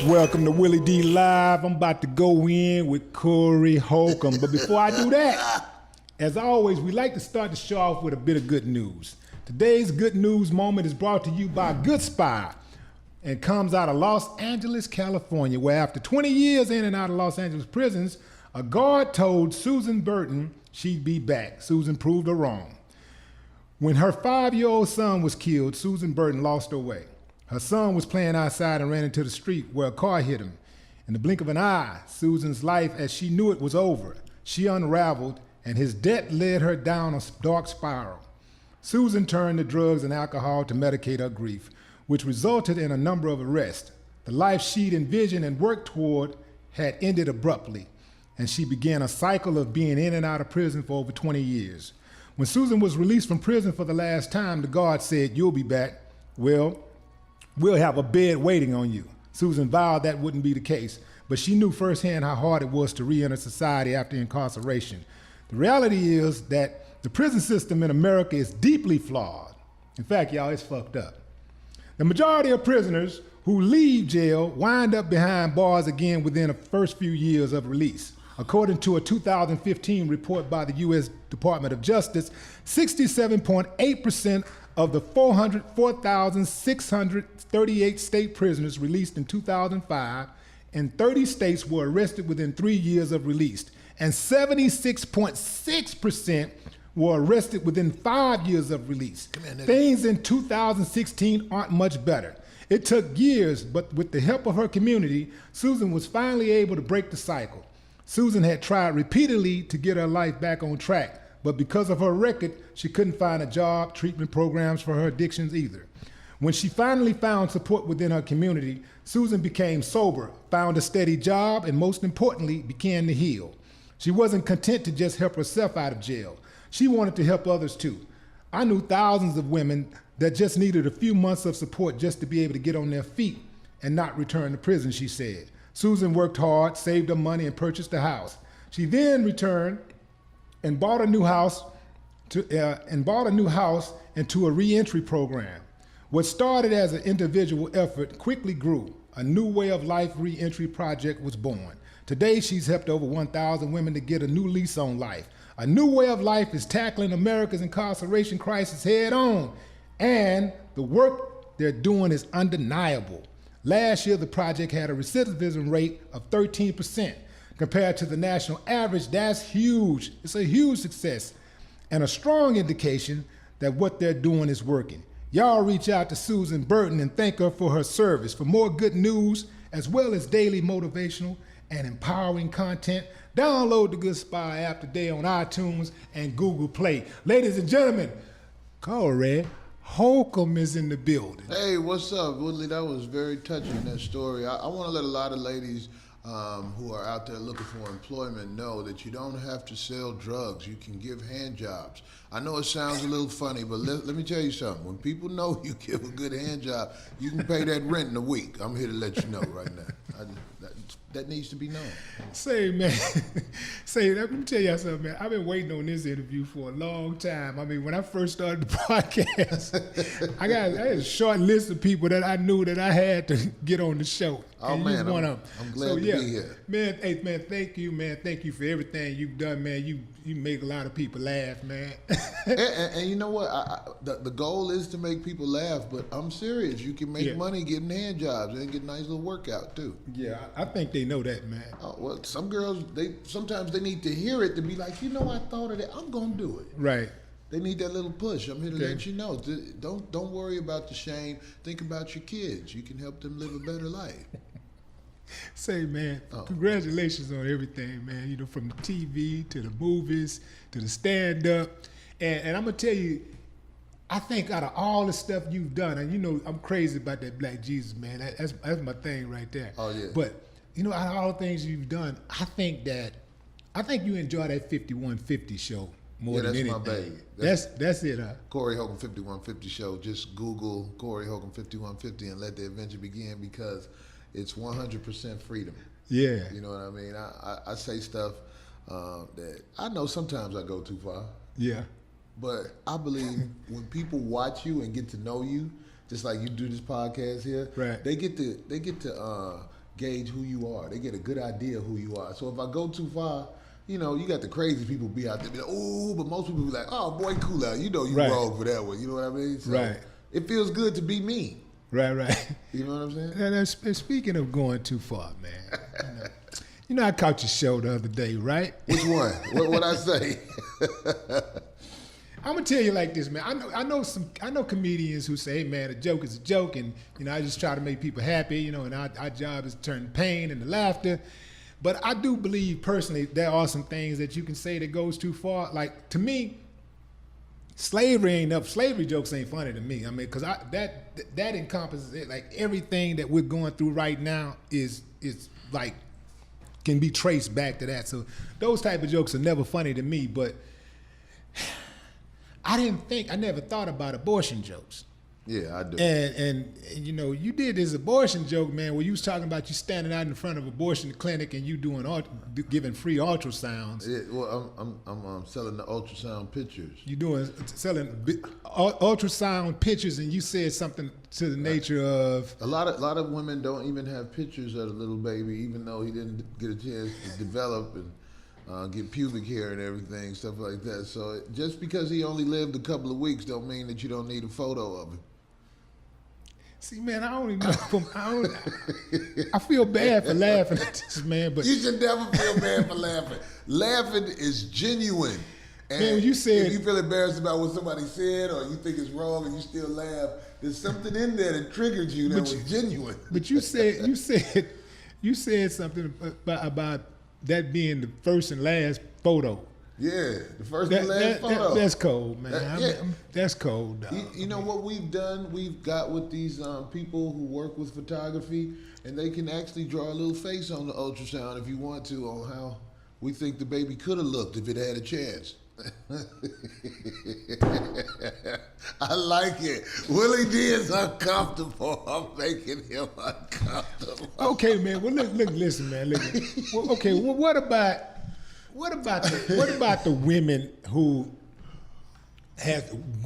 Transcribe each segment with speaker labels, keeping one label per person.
Speaker 1: Welcome to Willie D Live. I'm about to go in with Corey Holcomb. But before I do that, as always, we like to start the show off with a bit of good news. Today's good news moment is brought to you by Good Spy and comes out of Los Angeles, California, where after 20 years in and out of Los Angeles prisons, a guard told Susan Burton she'd be back. Susan proved her wrong. When her 5-year-old son was killed, Susan Burton lost her way. Her son was playing outside and ran into the street where a car hit him. In the blink of an eye, Susan's life as she knew it was over. She unraveled, and his death led her down a dark spiral. Susan turned to drugs and alcohol to medicate her grief, which resulted in a number of arrests. The life she'd envisioned and worked toward had ended abruptly, and she began a cycle of being in and out of prison for over 20 years. When Susan was released from prison for the last time, the guard said, "You'll be back. Well, we'll have a bed waiting on you." Susan vowed that wouldn't be the case, but she knew firsthand how hard it was to re-enter society after incarceration. The reality is that the prison system in America is deeply flawed. In fact, y'all, it's fucked up. The majority of prisoners who leave jail wind up behind bars again within the first few years of release. According to a 2015 report by the U.S. Department of Justice, 67.8% of the 4,638 state prisoners released in 2005 in 30 states were arrested within 3 years of release, and 76.6% were arrested within 5 years of release. Things in 2016 aren't much better. It took years, but with the help of her community, Susan was finally able to break the cycle. Susan had tried repeatedly to get her life back on track, but because of her record, she couldn't find a job, treatment programs for her addictions either. When she finally found support within her community, Susan became sober, found a steady job, and most importantly, began to heal. She wasn't content to just help herself out of jail. She wanted to help others too. I knew thousands of women that just needed a few months of support just to be able to get on their feet and not return to prison, she said. Susan worked hard, saved her money, and purchased a house. She then returned and bought a new house into a reentry program. What started as an individual effort quickly grew. A new way of life reentry project was born. Today, she's helped over 1,000 women to get a new lease on life. A new way of life is tackling America's incarceration crisis head on, and the work they're doing is undeniable. Last year, the project had a recidivism rate of 13%. Compared to the national average, that's huge. It's a huge success and a strong indication that what they're doing is working. Y'all reach out to Susan Burton and thank her for her service. For more good news, as well as daily motivational and empowering content, download the Good Spy app today on iTunes and Google Play. Ladies and gentlemen, Corey Holcomb is in the building.
Speaker 2: Hey, what's up, Woodley? That was very touching, that story. I want to let a lot of ladies who are out there looking for employment know that you don't have to sell drugs. You can give hand jobs. I know it sounds a little funny, but let me tell you something. When people know you give a good hand job, you can pay that rent in a week. I'm here to let you know right now. That needs to be known.
Speaker 1: Say, man, let me tell you something, man. I've been waiting on this interview for a long time. I mean, when I first started the podcast, I had a short list of people that I knew that I had to get on the show.
Speaker 2: Oh, man, I'm glad to be here.
Speaker 1: Man, hey, man, thank you, man. Thank you for everything you've done, man. You make a lot of people laugh, man.
Speaker 2: and you know what? The goal is to make people laugh, but I'm serious. You can make money getting hand jobs and get a nice little workout, too.
Speaker 1: Yeah, I think they know that, man.
Speaker 2: Oh, well, some girls, sometimes they need to hear it to be like, you know, I thought of that. I'm going to do it.
Speaker 1: Right.
Speaker 2: They need that little push. I'm here to let you know. Don't worry about the shame. Think about your kids. You can help them live a better life.
Speaker 1: Say, man, congratulations on everything, man. You know, from the TV to the movies to the stand-up. And I'm going to tell you, I think out of all the stuff you've done, and you know I'm crazy about that Black Jesus, man. That's my thing right there.
Speaker 2: Oh, yeah.
Speaker 1: But, you know, out of all the things you've done, I think you enjoy that 5150 show more than anything.
Speaker 2: That's my baby.
Speaker 1: That's it, huh?
Speaker 2: Corey Holcomb 5150 show. Just Google Corey Holcomb 5150 and let the adventure begin, because it's 100% freedom.
Speaker 1: Yeah.
Speaker 2: You know what I mean? I say stuff that I know sometimes I go too far.
Speaker 1: Yeah.
Speaker 2: But I believe when people watch you and get to know you, just like you do this podcast here,
Speaker 1: right?
Speaker 2: They get to gauge who you are. They get a good idea of who you are. So if I go too far, you know, you got the crazy people be out there, be like, ooh, but most people be like, oh, boy, cool out. You know you
Speaker 1: Right.
Speaker 2: wrong for that one. You know what I mean? So
Speaker 1: Right.
Speaker 2: it feels good to be me.
Speaker 1: Right.
Speaker 2: You know what I'm saying?
Speaker 1: And speaking of going too far, man, you know I caught your show the other day, right?
Speaker 2: Which one? What I say?
Speaker 1: I'm gonna tell you like this, man. I know comedians who say, hey, man, a joke is a joke, and you know I just try to make people happy, you know, and our job is to turn pain into laughter. But I do believe personally there are some things that you can say that goes too far. Like to me, slavery jokes ain't funny to me. I mean, because that encompasses it. Like everything that we're going through right now is like can be traced back to that. So those type of jokes are never funny to me. But I never thought about abortion jokes.
Speaker 2: Yeah, I do.
Speaker 1: And you know, you did this abortion joke, man, where you was talking about you standing out in front of an abortion clinic and you giving free ultrasounds.
Speaker 2: Yeah, well, I'm selling the ultrasound pictures.
Speaker 1: You selling ultrasound pictures, and you said something to the nature of
Speaker 2: A lot of women don't even have pictures of the little baby, even though he didn't get a chance to develop and get pubic hair and everything, stuff like that. So just because he only lived a couple of weeks don't mean that you don't need a photo of him.
Speaker 1: See, man, I don't even know. I feel bad for laughing at this, man. But
Speaker 2: You should never feel bad for laughing. Laughing is genuine. And
Speaker 1: Man, you said-
Speaker 2: if you feel embarrassed about what somebody said or you think it's wrong and you still laugh, there's something in there that triggered you that was genuine.
Speaker 1: But you said something about that being the first and last photo.
Speaker 2: Yeah, the first and last photo.
Speaker 1: That's cold, man.
Speaker 2: Yeah.
Speaker 1: That's cold, dog.
Speaker 2: You know what we've done? We've got with these people who work with photography, and they can actually draw a little face on the ultrasound if you want to on how we think the baby could have looked if it had a chance. I like it. Willie D is uncomfortable. I'm making him uncomfortable.
Speaker 1: Okay, man. Well, listen, man. Well, okay. Well, what about the women who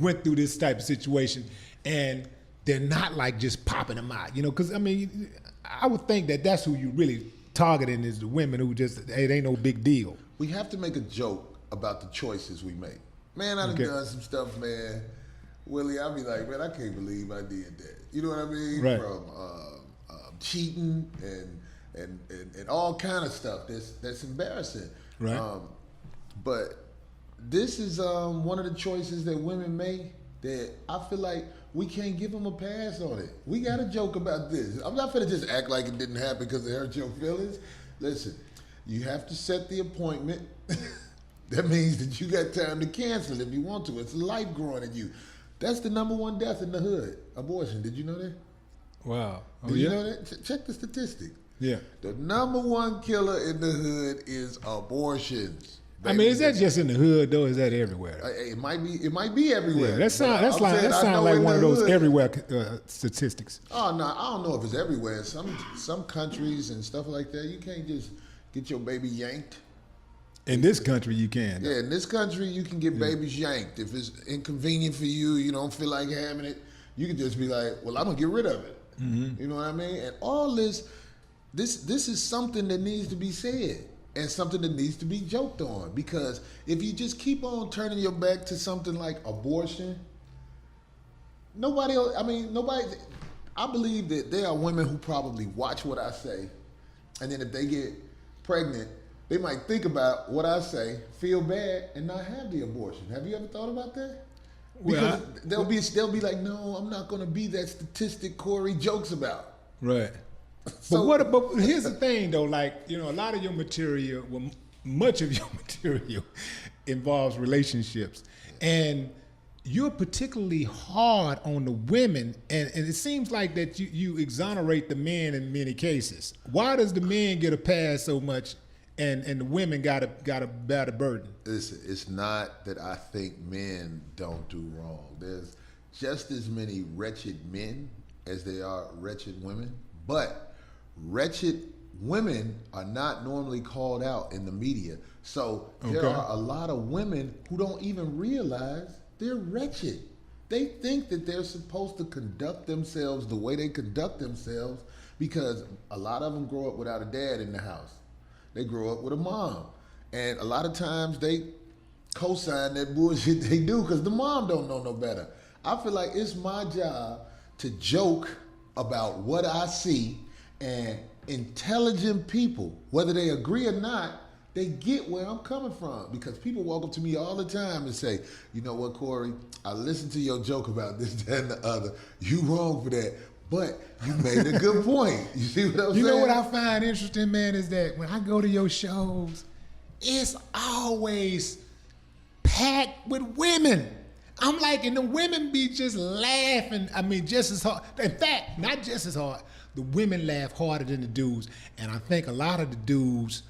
Speaker 1: went through this type of situation and they're not like just popping them out, you know? Because I mean, I would think that that's who you really targeting is the women who just it ain't no big deal.
Speaker 2: We have to make a joke about the choices we make. Man, I done done some stuff, man. Willie, I'll be like, man, I can't believe I did that. You know what I mean?
Speaker 1: Right.
Speaker 2: From cheating and all kind of stuff that's embarrassing.
Speaker 1: Right.
Speaker 2: But this is one of the choices that women make that I feel like we can't give them a pass on it. We got to joke about this. I'm not finna just act like it didn't happen because it hurt your feelings. Listen, you have to set the appointment. That means that you got time to cancel if you want to. It's life growing in you. That's the #1 death in the hood, abortion. Did you know that?
Speaker 1: Wow.
Speaker 2: Did you know that? Check the statistic.
Speaker 1: Yeah.
Speaker 2: The #1 killer in the hood is abortions.
Speaker 1: I mean, is that just in the hood though? Or is that everywhere?
Speaker 2: It might be everywhere.
Speaker 1: Yeah, that sound
Speaker 2: But I'm saying, I
Speaker 1: like
Speaker 2: know
Speaker 1: one
Speaker 2: in
Speaker 1: of
Speaker 2: the
Speaker 1: those
Speaker 2: hood-
Speaker 1: everywhere statistics.
Speaker 2: Oh no, I don't know if it's everywhere. Some countries and stuff like that, you can't just get your baby yanked.
Speaker 1: In this country, you can.
Speaker 2: Yeah, in this country, you can get babies yanked. If it's inconvenient for you, you don't feel like having it, you can just be like, well, I'm going to get rid of it. Mm-hmm. You know what I mean? And all this is something that needs to be said and something that needs to be joked on. Because if you just keep on turning your back to something like abortion, nobody, I believe that there are women who probably watch what I say, and then if they get pregnant, they might think about what I say, feel bad, and not have the abortion. Have you ever thought about that? Because they'll be like, no, I'm not going to be that statistic Corey jokes about.
Speaker 1: Right.
Speaker 2: So-
Speaker 1: But here's the thing though, like, you know, a lot of your material, well, much of your material involves relationships, and you're particularly hard on the women, and it seems like that you exonerate the men in many cases. Why does the men get a pass so much? And the women got a better burden.
Speaker 2: Listen, it's not that I think men don't do wrong. There's just as many wretched men as there are wretched women, but wretched women are not normally called out in the media. So there
Speaker 1: Okay.
Speaker 2: are a lot of women who don't even realize they're wretched. They think that they're supposed to conduct themselves the way they conduct themselves because a lot of them grow up without a dad in the house. They grow up with a mom. And a lot of times they co-sign that bullshit they do because the mom don't know no better. I feel like it's my job to joke about what I see, and intelligent people, whether they agree or not, they get where I'm coming from, because people walk up to me all the time and say, you know what, Corey, I listened to your joke about this, that, and the other. You wrong for that, but you made a good point. You see what I'm saying?
Speaker 1: You know what I find interesting, man, is that when I go to your shows, it's always packed with women. I'm like, and the women be just laughing. I mean, just as hard. In fact, not just as hard. The women laugh harder than the dudes. And I think a lot of the dudes,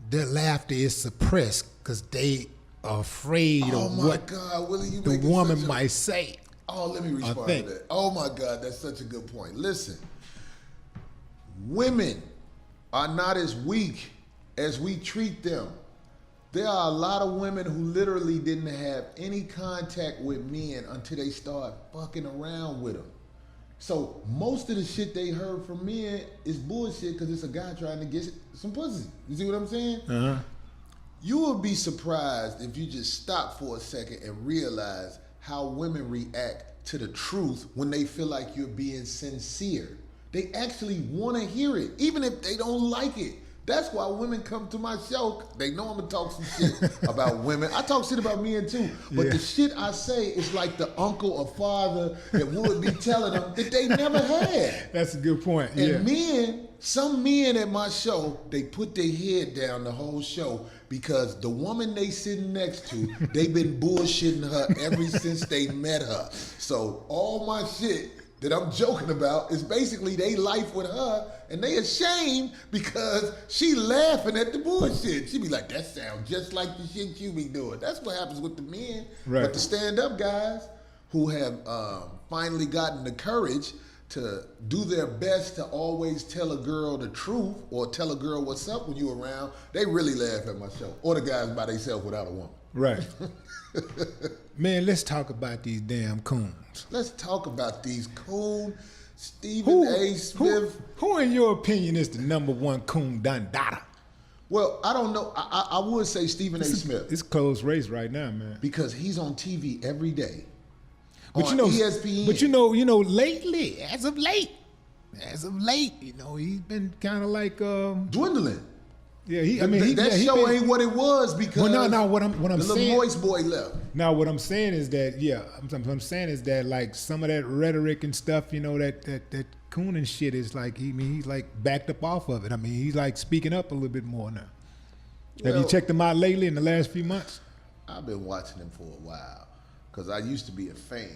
Speaker 1: their laughter is suppressed because they are afraid of what
Speaker 2: God, Willie, you
Speaker 1: the woman might say.
Speaker 2: Oh, let me respond to that. Oh my God, that's such a good point. Listen, women are not as weak as we treat them. There are a lot of women who literally didn't have any contact with men until they start fucking around with them. So most of the shit they heard from men is bullshit because it's a guy trying to get some pussy. You see what I'm saying?
Speaker 1: Uh-huh.
Speaker 2: You would be surprised if you just stop for a second and realize how women react to the truth when they feel like you're being sincere. They actually want to hear it, even if they don't like it. That's why women come to my show. They know I'm gonna talk some shit about women. I talk shit about men too, but the shit I say is like the uncle or father that would be telling them that they never had.
Speaker 1: That's a good point.
Speaker 2: And men, some men at my show, they put their head down the whole show because the woman they sitting next to, they've been bullshitting her ever since they met her. So all my shit that I'm joking about is basically they life with her, and they ashamed because she laughing at the bullshit. She be like, that sounds just like the shit you be doing. That's what happens with the men.
Speaker 1: Right.
Speaker 2: But the stand-up guys who have finally gotten the courage to do their best to always tell a girl the truth or tell a girl what's up when you around, they really laugh at my show. Or the guys by themselves without a woman.
Speaker 1: Right. Man, let's talk about these damn coons.
Speaker 2: Let's talk about these coon. Stephen A. Smith.
Speaker 1: Who, in your opinion, is the number one coon Dundada?
Speaker 2: Well, I don't know. I would say Stephen A. Smith.
Speaker 1: It's a close race right now, man.
Speaker 2: Because he's on TV every day.
Speaker 1: But
Speaker 2: on
Speaker 1: you know,
Speaker 2: ESPN.
Speaker 1: But you know, lately, as of late, you know, he's been kind of like
Speaker 2: dwindling.
Speaker 1: Yeah,
Speaker 2: that show ain't what it was because
Speaker 1: what I'm
Speaker 2: the
Speaker 1: saying,
Speaker 2: little moist boy left.
Speaker 1: Now what I'm saying is that I'm saying is that like some of that rhetoric and stuff, you know, that cooning shit is like he's like backed up off of it. I mean, he's like speaking up a little bit more now. Have you checked him out lately in the last few months?
Speaker 2: I've been watching him for a while because I used to be a fan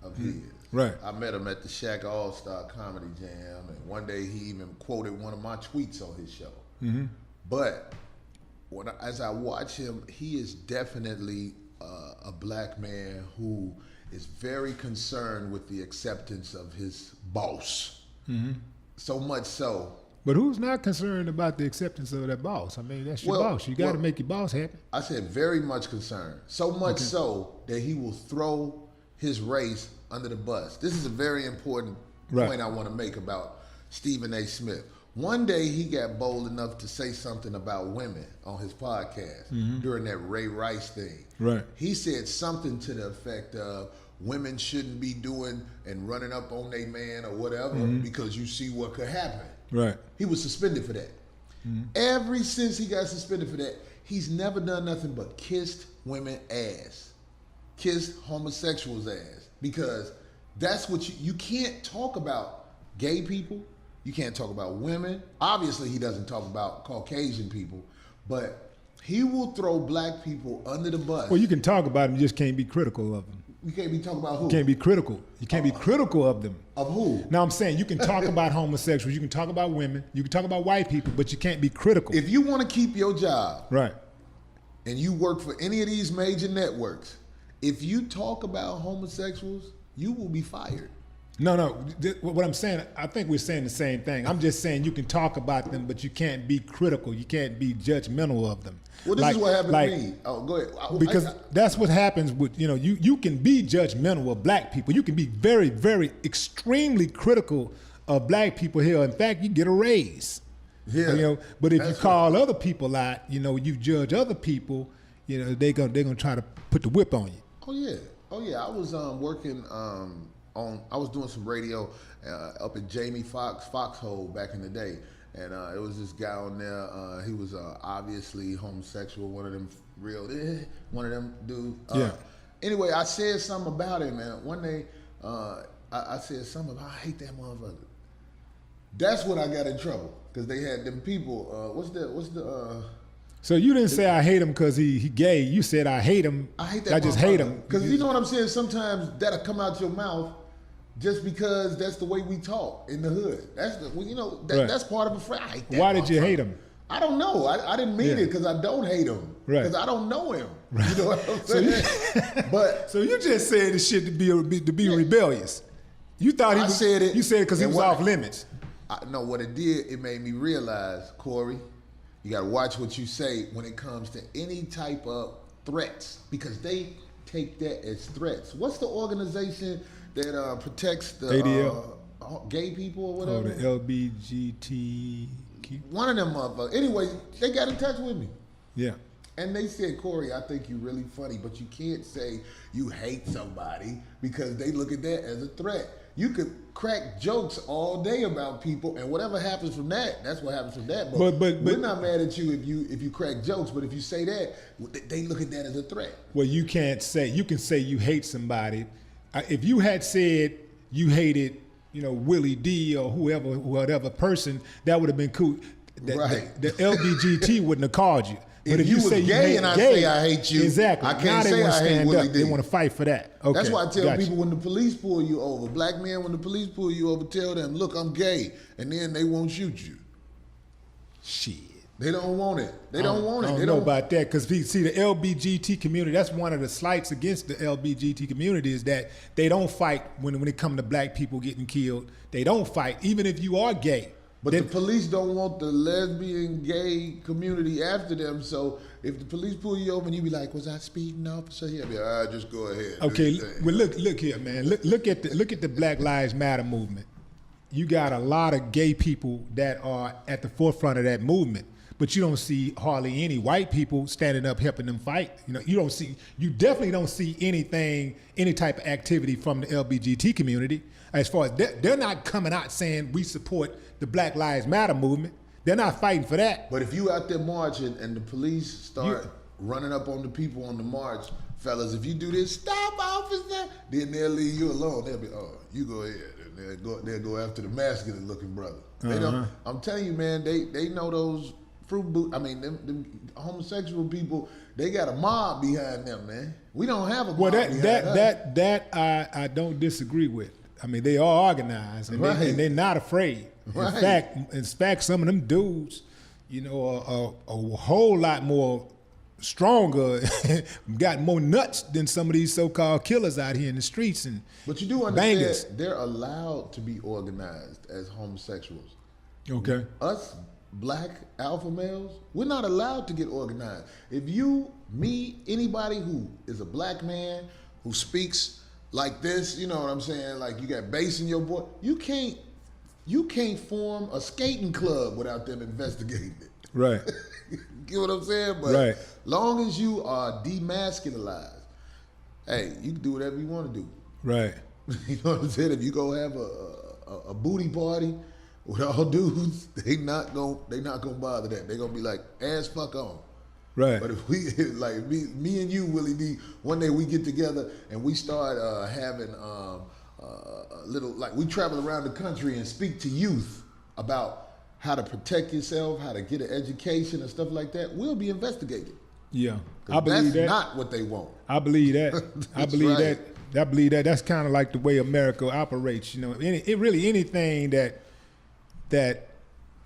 Speaker 2: of his.
Speaker 1: Right.
Speaker 2: I met him at the Shaq All-Star Comedy Jam, and one day he even quoted one of my tweets on his show.
Speaker 1: Mm-hmm.
Speaker 2: But as I watch him, he is definitely a black man who is very concerned with the acceptance of his boss.
Speaker 1: Mm-hmm.
Speaker 2: So much so.
Speaker 1: But who's not concerned about the acceptance of that boss? I mean, that's your boss. You got to make your boss happy.
Speaker 2: I said very much concerned. So much so that he will throw his race under the bus. This is a very important point I want to make about Stephen A. Smith. One day he got bold enough to say something about women on his podcast during that Ray Rice thing.
Speaker 1: Right.
Speaker 2: He said something to the effect of women shouldn't be doing and running up on their man or whatever because you see what could happen.
Speaker 1: Right.
Speaker 2: He was suspended for that. Ever since he got suspended for that, he's never done nothing but kissed women ass. Kissed homosexuals ass. Because that's what you can't talk about gay people. You can't talk about women. Obviously, he doesn't talk about Caucasian people, but he will throw black people under the bus.
Speaker 1: Well, you can talk about them, you just can't be critical of them.
Speaker 2: You can't be talking about who?
Speaker 1: You can't be critical. You can't be critical of them.
Speaker 2: Of who?
Speaker 1: Now, I'm saying you can talk about homosexuals, you can talk about women, you can talk about white people, but you can't be critical.
Speaker 2: If you want to keep your job,
Speaker 1: right,
Speaker 2: and you work for any of these major networks, if you talk about homosexuals, you will be fired.
Speaker 1: No. What I'm saying, I think we're saying the same thing. I'm just saying you can talk about them, but you can't be critical. You can't be judgmental of them.
Speaker 2: Well, this is what happened to me. Oh, go ahead.
Speaker 1: Because that's what happens with, you can be judgmental of black people. You can be very, very extremely critical of black people here. In fact, you get a raise.
Speaker 2: Yeah.
Speaker 1: But if you call other people out, you judge other people, they're gonna try to put the whip on you.
Speaker 2: Oh yeah. I was working I was doing some radio up at Jamie Foxhole back in the day. And it was this guy on there. He was obviously homosexual, one of them dudes.
Speaker 1: Yeah.
Speaker 2: Anyway, I said something about him, man. One day, I said something about, I hate that motherfucker. That's when I got in trouble, because they had them people.
Speaker 1: So you didn't say I hate him because he gay. You said I hate him.
Speaker 2: I hate that.
Speaker 1: I just hate him.
Speaker 2: Because you know what I'm saying. Sometimes that'll come out your mouth. Just because that's the way we talk in the hood. That's that's part of a friend.
Speaker 1: Why did you hate him?
Speaker 2: I don't know. I didn't mean it because I don't hate him.
Speaker 1: Right.
Speaker 2: Because I don't know him. Right. You know what I'm saying?
Speaker 1: So you just said this shit to be rebellious. You thought he was,
Speaker 2: said it.
Speaker 1: You said it because he was off limits.
Speaker 2: No, what it did, it made me realize, Corey, you got to watch what you say when it comes to any type of threats, because they take that as threats. What's the organization that protects the gay people or whatever?
Speaker 1: Oh, the LBGT.
Speaker 2: One of them motherfuckers. Anyway, they got in touch with me.
Speaker 1: Yeah.
Speaker 2: And they said, Corey, I think you're really funny, but you can't say you hate somebody because they look at that as a threat. You could crack jokes all day about people, and whatever happens from that, that's what happens from that. But we're not mad at you if you crack jokes, but if you say that, they look at that as a threat.
Speaker 1: Well, you can't say, you can say you hate somebody. If you had said you hated, Willie D or whatever person, that would have been cool.
Speaker 2: Right.
Speaker 1: The LBGT wouldn't have called you. But
Speaker 2: if you
Speaker 1: say
Speaker 2: was gay and I say I hate you,
Speaker 1: exactly.
Speaker 2: I can't
Speaker 1: now
Speaker 2: say I hate Willie D.
Speaker 1: They want to fight for that. Okay.
Speaker 2: That's why I tell people when the police pull you over, black men, when the police pull you over, tell them, look, I'm gay, and then they won't shoot you.
Speaker 1: Shit.
Speaker 2: They don't want it. They don't want it.
Speaker 1: I don't know about that, because see, the LBGT community, that's one of the slights against the LBGT community, is that they don't fight when it comes to black people getting killed. They don't fight, even if you are gay.
Speaker 2: But the police don't want the lesbian, gay community after them. So if the police pull you over and you be like, "Was I speeding, officer?" He'll be, just go ahead.
Speaker 1: Okay, well look here, man. Look at the Black Lives Matter movement. You got a lot of gay people that are at the forefront of that movement, but you don't see hardly any white people standing up helping them fight. You definitely don't see any type of activity from the LBGT community. As far as they're not coming out saying we support the Black Lives Matter movement. They're not fighting for that.
Speaker 2: But if you out there marching and the police start running up on the people on the march, fellas, if you do this, stop, officer, then they'll leave you alone. They'll be, you go ahead. And they'll go after the masculine looking brother. They don't, I'm telling you, man, they know those them homosexual people, they got a mob behind them, man. We don't have a mob behind us.
Speaker 1: That I don't disagree with. I mean, they are organized and, they're not afraid.
Speaker 2: Right.
Speaker 1: In fact, some of them dudes, are a whole lot more stronger, got more nuts than some of these so-called killers out here in the streets and
Speaker 2: But you do understand
Speaker 1: bangers.
Speaker 2: They're allowed to be organized as homosexuals.
Speaker 1: Okay.
Speaker 2: Us black alpha males, we're not allowed to get organized. If you, me, anybody who is a black man who speaks like this, you know what I'm saying? Like you got bass in your voice. You can't form a skating club without them investigating it.
Speaker 1: Right.
Speaker 2: Get what I'm saying? But long as you are demasculinized, hey, you can do whatever you want to do.
Speaker 1: Right.
Speaker 2: You know what I'm saying? If you go have a booty party with all dudes, they not gonna bother that. They gonna be like, ass fuck on.
Speaker 1: Right.
Speaker 2: But if we like me and you, Willie D, one day we get together and we start having a little, like we travel around the country and speak to youth about how to protect yourself, how to get an education and stuff like that, we'll be investigated.
Speaker 1: Yeah, I believe
Speaker 2: that's
Speaker 1: that.
Speaker 2: Not what they want.
Speaker 1: I believe that. I believe
Speaker 2: right.
Speaker 1: that. I believe that. That's kind of like the way America operates. Anything that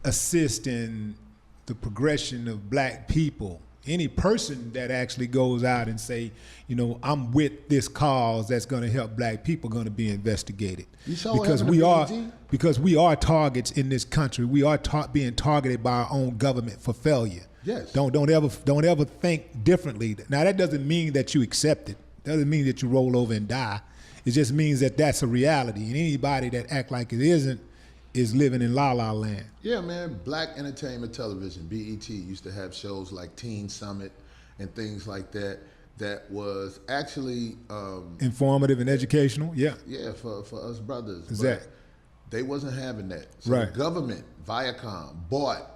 Speaker 1: assists in the progression of black people. any person that actually goes out and say, you know, I'm with this cause that's going to help black people, going to be investigated.
Speaker 2: You saw what
Speaker 1: because
Speaker 2: happened to BET?
Speaker 1: because we are targets in this country. We are being targeted by our own government for failure.
Speaker 2: Yes.
Speaker 1: Don't ever think differently. Now that doesn't mean that you accept it. Doesn't mean that you roll over and die. It just means that that's a reality, and anybody that act like it isn't is living in la la land.
Speaker 2: Yeah, man. Black entertainment television, BET, used to have shows like Teen Summit and things like that. That was actually
Speaker 1: Informative and educational, yeah.
Speaker 2: yeah, for us brothers.
Speaker 1: Exactly.
Speaker 2: But they wasn't having that. So
Speaker 1: Right.
Speaker 2: the government, Viacom, bought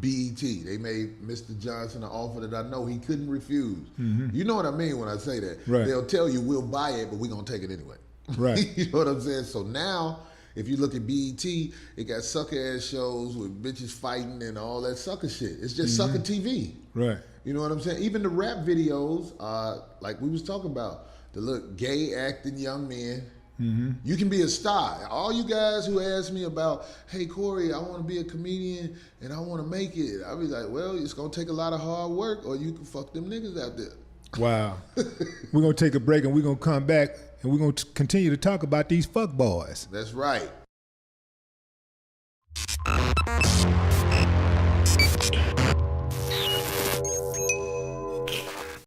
Speaker 2: BET. They made Mr. Johnson an offer that I know he couldn't refuse. You know what I mean when I say that.
Speaker 1: Right.
Speaker 2: They'll tell you we'll buy it, but we're gonna take it anyway.
Speaker 1: Right.
Speaker 2: You know what I'm saying? So now, if you look at BET, it got sucker ass shows with bitches fighting and all that sucker shit. It's just sucker TV.
Speaker 1: Right.
Speaker 2: You know what I'm saying? Even the rap videos, like we was talking about, the look gay acting young men. You can be a star. All you guys who ask me about, hey Corey, I want to be a comedian and I want to make it, I'll be like, well, it's gonna take a lot of hard work, or you can fuck them niggas out there.
Speaker 1: Wow. We're gonna take a break and we're gonna come back and we're gonna continue to talk about these fuck boys.
Speaker 2: That's right.